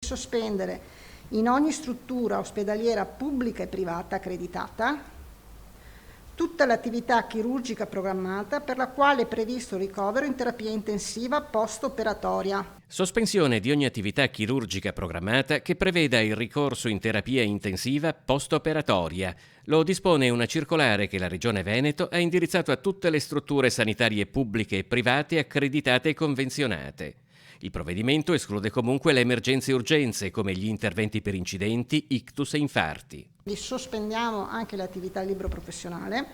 sospendere in ogni struttura ospedaliera pubblica e privata accreditata tutta l'attività chirurgica programmata per la quale è previsto ricovero in terapia intensiva post-operatoria. Sospensione di ogni attività chirurgica programmata che preveda il ricorso in terapia intensiva post-operatoria. Lo dispone una circolare che la Regione Veneto ha indirizzato a tutte le strutture sanitarie pubbliche e private accreditate e convenzionate. Il provvedimento esclude comunque le emergenze e urgenze, come gli interventi per incidenti, ictus e infarti. Sospendiamo anche l'attività libero-professionale,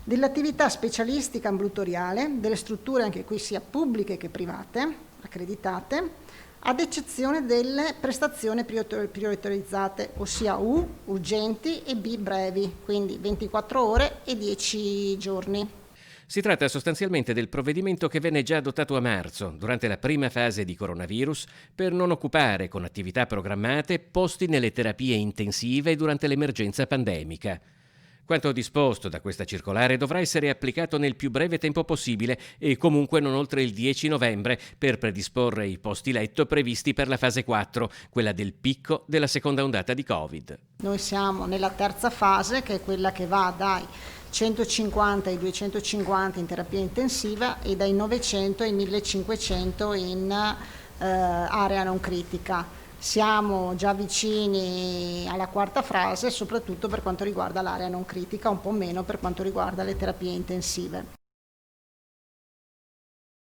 dell'attività specialistica ambulatoriale, delle strutture anche qui sia pubbliche che private, accreditate, ad eccezione delle prestazioni prioritorizzate, ossia U, urgenti, e B, brevi, quindi 24 ore e 10 giorni. Si tratta sostanzialmente del provvedimento che venne già adottato a marzo, durante la prima fase di coronavirus, per non occupare con attività programmate posti nelle terapie intensive durante l'emergenza pandemica. Quanto disposto da questa circolare dovrà essere applicato nel più breve tempo possibile e comunque non oltre il 10 novembre per predisporre i posti letto previsti per la fase 4, quella del picco della seconda ondata di Covid. Noi siamo nella terza fase, che è quella che va dai 150 ai 250 in terapia intensiva e dai 900 ai 1500 in area non critica. Siamo già vicini alla quarta fase, soprattutto per quanto riguarda l'area non critica, un po' meno per quanto riguarda le terapie intensive.